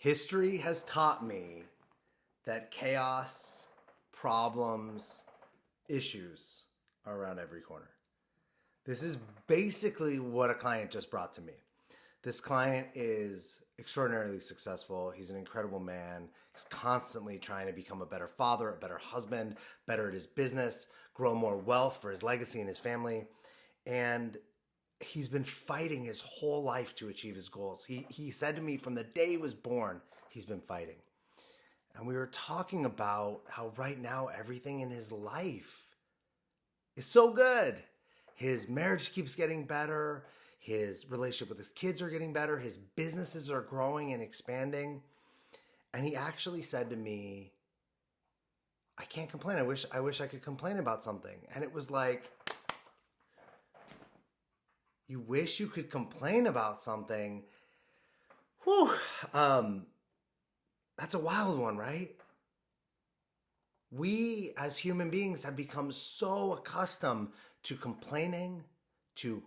History has taught me that chaos, problems, issues are around every corner. This is basically what a client just brought to me. This client is extraordinarily successful. He's an incredible man. He's constantly trying to become a better father, a better husband, better at his business, grow more wealth for his legacy and his family. And he's been fighting his whole life to achieve his goals. He said to me from the day he was born, he's been fighting. And we were talking about how right now everything in his life is so good. His marriage keeps getting better. His relationship with his kids are getting better. His businesses are growing and expanding. And he actually said to me, I can't complain. I wish I could complain about something. And it was like, you wish you could complain about something. Whew. That's a wild one, right? We as human beings have become so accustomed to complaining, to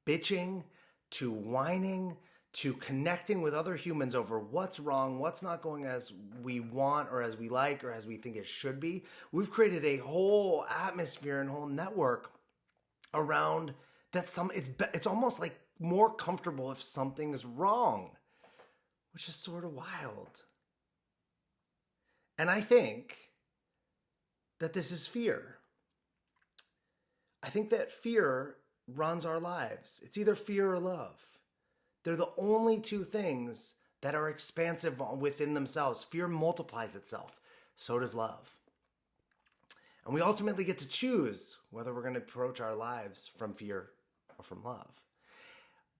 bitching, to whining, to connecting with other humans over what's wrong, what's not going as we want or as we like or as we think it should be. We've created a whole atmosphere and whole network around that. It's almost like more comfortable if something's wrong, which is sort of wild. And I think that this is fear. I think that fear runs our lives. It's either fear or love. They're the only two things that are expansive within themselves. Fear multiplies itself. So does love. And we ultimately get to choose whether we're going to approach our lives from fear or from love.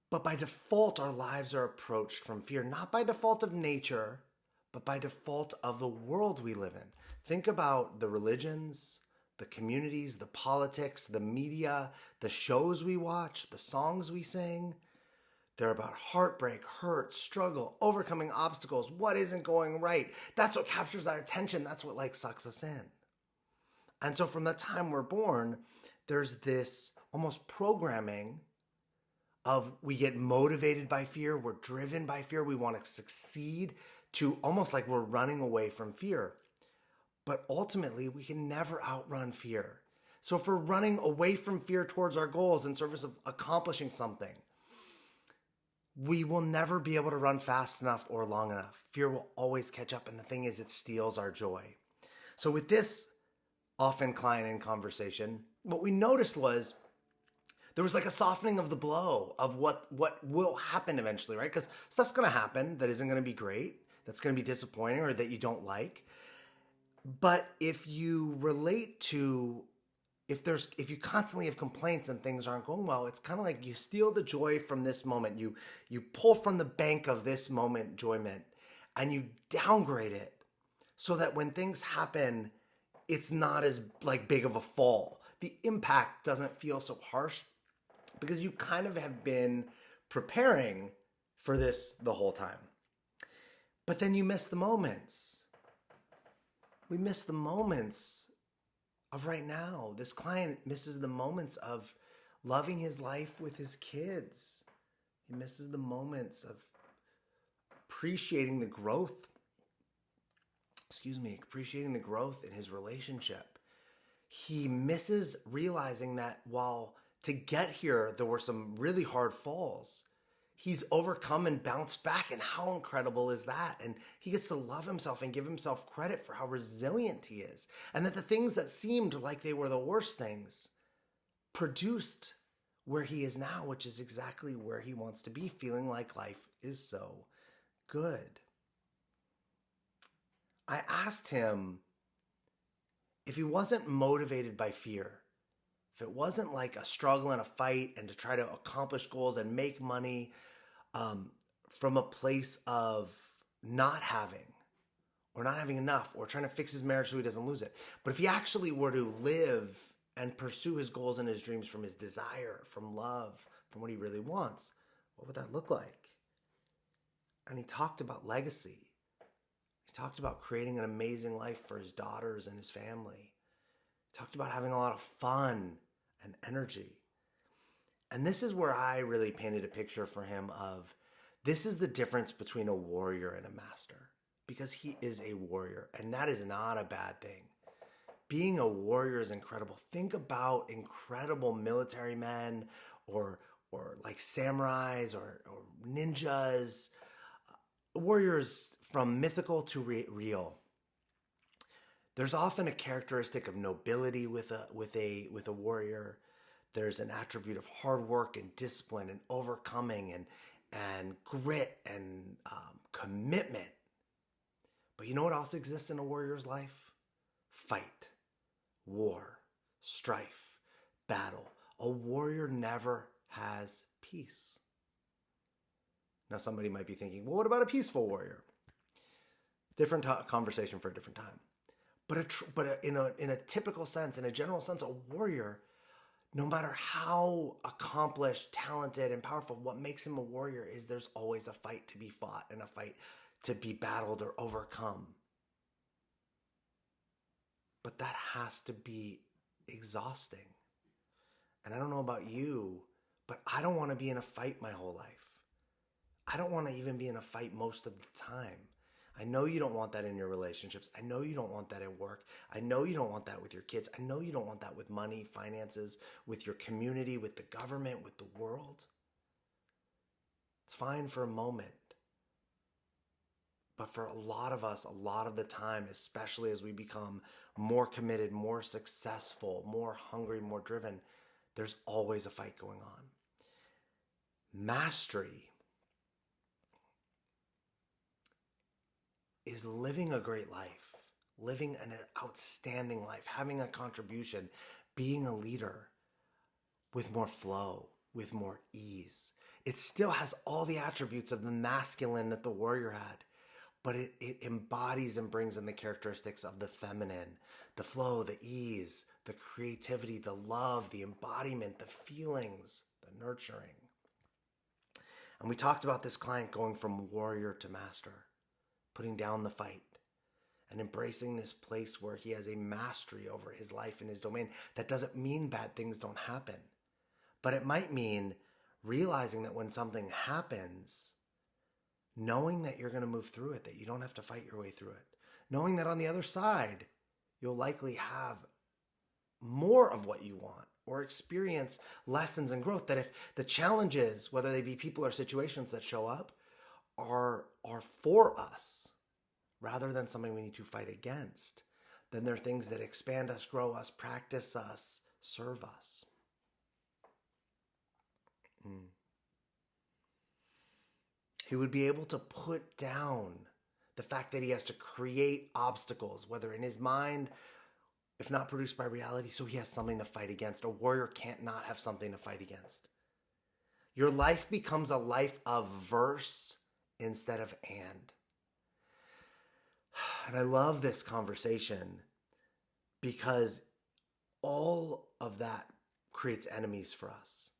But by default, our lives are approached from fear, not by default of nature, but by default of the world we live in. Think about the religions, the communities, the politics, the media, the shows we watch, the songs we sing. They're about heartbreak, hurt, struggle, overcoming obstacles, what isn't going right. That's what captures our attention. That's what sucks us in. And so from the time we're born, there's this almost programming of we get motivated by fear, we're driven by fear, we want to succeed, to almost like we're running away from fear. But ultimately, we can never outrun fear. So if we're running away from fear towards our goals in service of accomplishing something, we will never be able to run fast enough or long enough. Fear will always catch up. And the thing is, it steals our joy. So with this often client in conversation, what we noticed was there was like a softening of the blow of what will happen eventually, right? Because stuff's going to happen that isn't going to be great, that's going to be disappointing, or that you don't like. But if you relate to, if you constantly have complaints and things aren't going well, it's kind of like you steal the joy from this moment. You pull from the bank of this moment enjoyment and you downgrade it so that when things happen, it's not as big of a fall. The impact doesn't feel so harsh because you kind of have been preparing for this the whole time. But then you miss the moments. We miss the moments of right now. This client misses the moments of loving his life with his kids. He misses the moments of appreciating the growth. Appreciating the growth in his relationship. He misses realizing that while to get here, there were some really hard falls, he's overcome and bounced back. And how incredible is that? And he gets to love himself and give himself credit for how resilient he is. And that the things that seemed like they were the worst things produced where he is now, which is exactly where he wants to be, feeling like life is so good. I asked him if he wasn't motivated by fear, if it wasn't like a struggle and a fight and to try to accomplish goals and make money from a place of not having enough or trying to fix his marriage so he doesn't lose it. But if he actually were to live and pursue his goals and his dreams from his desire, from love, from what he really wants, what would that look like? And he talked about legacy. He talked about creating an amazing life for his daughters and his family. He talked about having a lot of fun and energy. And this is where I really painted a picture for him of This is the difference between a warrior and a master, because he is a warrior, and that is not a bad thing. Being a warrior is incredible. Think about incredible military men or like samurais or ninjas, warriors from mythical to real. There's often a characteristic of nobility with a warrior. There's an attribute of hard work and discipline and overcoming and grit and commitment. But you know what else exists in a warrior's life? Fight, war, strife, battle. A warrior never has peace. Now somebody might be thinking, well, what about a peaceful warrior? Different conversation for a different time. But in a typical sense, in a general sense, a warrior, no matter how accomplished, talented, and powerful, what makes him a warrior is there's always a fight to be fought and a fight to be battled or overcome. But that has to be exhausting. And I don't know about you, but I don't want to be in a fight my whole life. I don't want to even be in a fight most of the time. I know you don't want that in your relationships. I know you don't want that at work. I know you don't want that with your kids. I know you don't want that with money, finances, with your community, with the government, with the world. It's fine for a moment. But for a lot of us, a lot of the time, especially as we become more committed, more successful, more hungry, more driven, there's always a fight going on. Mastery is living a great life, living an outstanding life, having a contribution, being a leader with more flow, with more ease. It still has all the attributes of the masculine that the warrior had, but it embodies and brings in the characteristics of the feminine, the flow, the ease, the creativity, the love, the embodiment, the feelings, the nurturing. And we talked about this client going from warrior to master, putting down the fight and embracing this place where he has a mastery over his life and his domain. That doesn't mean bad things don't happen, but it might mean realizing that when something happens, knowing that you're going to move through it, that you don't have to fight your way through it, knowing that on the other side, you'll likely have more of what you want or experience lessons and growth, that if the challenges, whether they be people or situations that show up, are for us rather than something we need to fight against, then they're things that expand us, grow us, practice us, serve us. He would be able to put down the fact that he has to create obstacles, whether in his mind, if not produced by reality, so he has something to fight against. A warrior can't not have something to fight against. Your life becomes a life of verse instead of and. And I love this conversation because all of that creates enemies for us.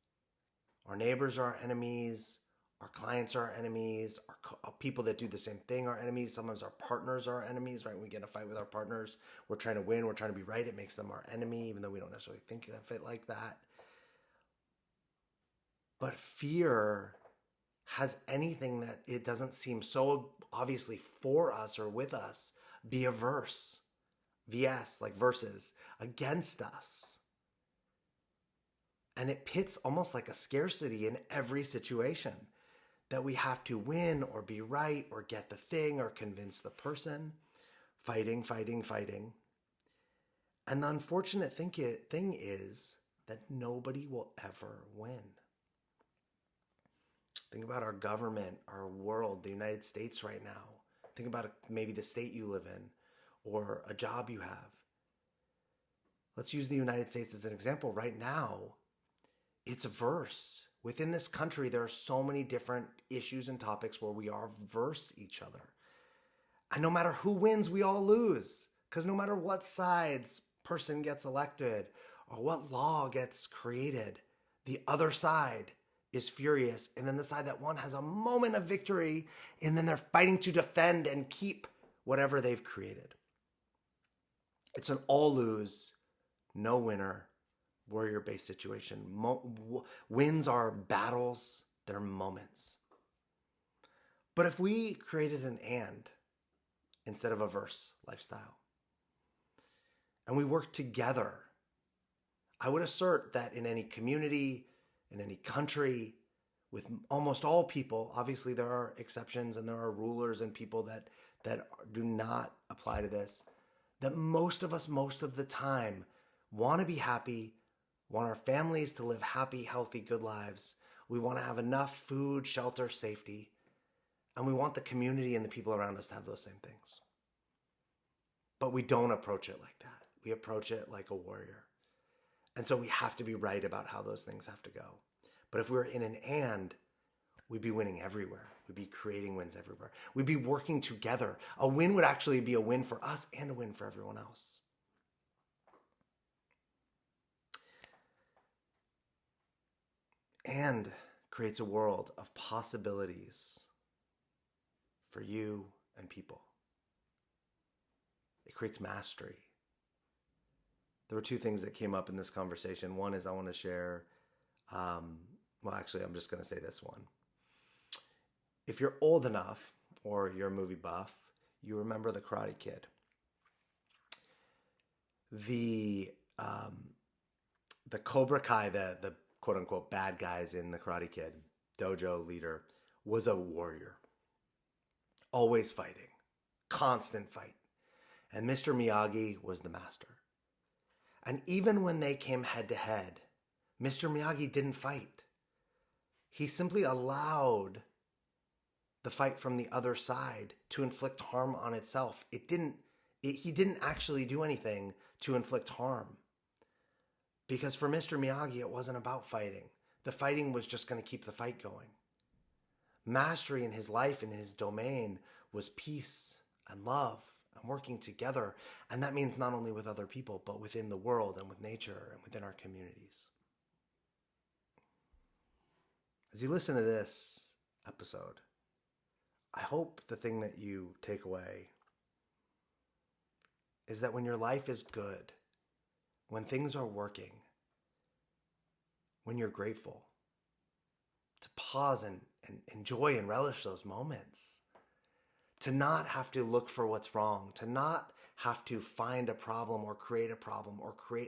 Our neighbors are our enemies. Our clients are our enemies. Our people that do the same thing are enemies. Sometimes our partners are our enemies, right? When we get in a fight with our partners, we're trying to win. We're trying to be right. It makes them our enemy, even though we don't necessarily think of it like that. But fear has anything that it doesn't seem so obviously for us or with us be averse, VS, like versus, against us. And it pits almost like a scarcity in every situation, that we have to win or be right or get the thing or convince the person, fighting. And the unfortunate thing is that nobody will ever win. Think about our government, our world, the United States right now. Think about maybe the state you live in or a job you have. Let's use the United States as an example. Right now, it's verse. Within this country, there are so many different issues and topics where we are verse each other. And no matter who wins, we all lose. Because no matter what side's person gets elected or what law gets created, the other side is furious. And then the side that won has a moment of victory, and then they're fighting to defend and keep whatever they've created. It's an all lose, no winner, warrior-based situation. Wins are battles, they're moments. But if we created an and instead of a verse lifestyle, and we worked together, I would assert that in any community, in any country, with almost all people, obviously there are exceptions and there are rulers and people that do not apply to this, that most of us, most of the time, want to be happy, want our families to live happy, healthy, good lives. We want to have enough food, shelter, safety, and we want the community and the people around us to have those same things. But we don't approach it like that. We approach it like a warrior. And so we have to be right about how those things have to go. But if we were in an and, we'd be winning everywhere. We'd be creating wins everywhere. We'd be working together. A win would actually be a win for us and a win for everyone else. And creates a world of possibilities for you and people. It creates mastery. There were two things that came up in this conversation. One is I want to share, well, actually, I'm just going to say this one. If you're old enough, or you're a movie buff, you remember The Karate Kid. The Cobra Kai, the quote unquote bad guys in The Karate Kid, dojo leader, was a warrior. Always fighting. Constant fight. And Mr. Miyagi was the master. And even when they came head to head, Mr. Miyagi didn't fight. He simply allowed the fight from the other side to inflict harm on itself. He didn't actually do anything to inflict harm. Because for Mr. Miyagi, it wasn't about fighting. The fighting was just going to keep the fight going. Mastery in his life, in his domain, was peace and love and working together. And that means not only with other people, but within the world and with nature and within our communities. As you listen to this episode, I hope the thing that you take away is that when your life is good, when things are working, when you're grateful, to pause and enjoy and relish those moments. To not have to look for what's wrong, to not have to find a problem or create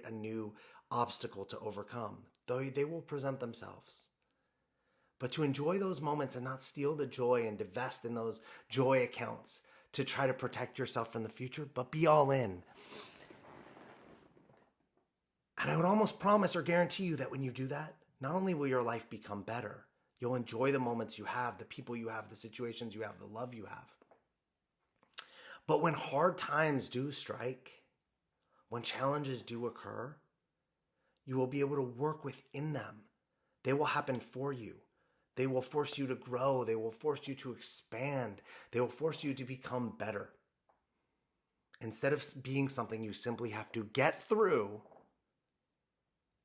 a new obstacle to overcome, though they will present themselves. But to enjoy those moments and not steal the joy and divest in those joy accounts to try to protect yourself from the future, but be all in. And I would almost promise or guarantee you that when you do that, not only will your life become better, you'll enjoy the moments you have, the people you have, the situations you have, the love you have. But when hard times do strike, when challenges do occur, you will be able to work within them. They will happen for you. They will force you to grow. They will force you to expand. They will force you to become better. Instead of being something you simply have to get through,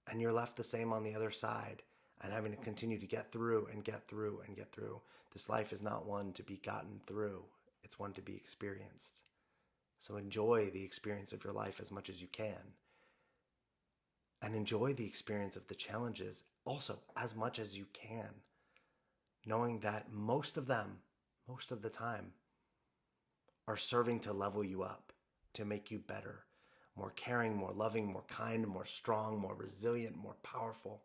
and you're left the same on the other side, and having to continue to get through and get through and get through. This life is not one to be gotten through. It's one to be experienced. So enjoy the experience of your life as much as you can. And enjoy the experience of the challenges also as much as you can. Knowing that most of them, most of the time, are serving to level you up, to make you better, more caring, more loving, more kind, more strong, more resilient, more powerful.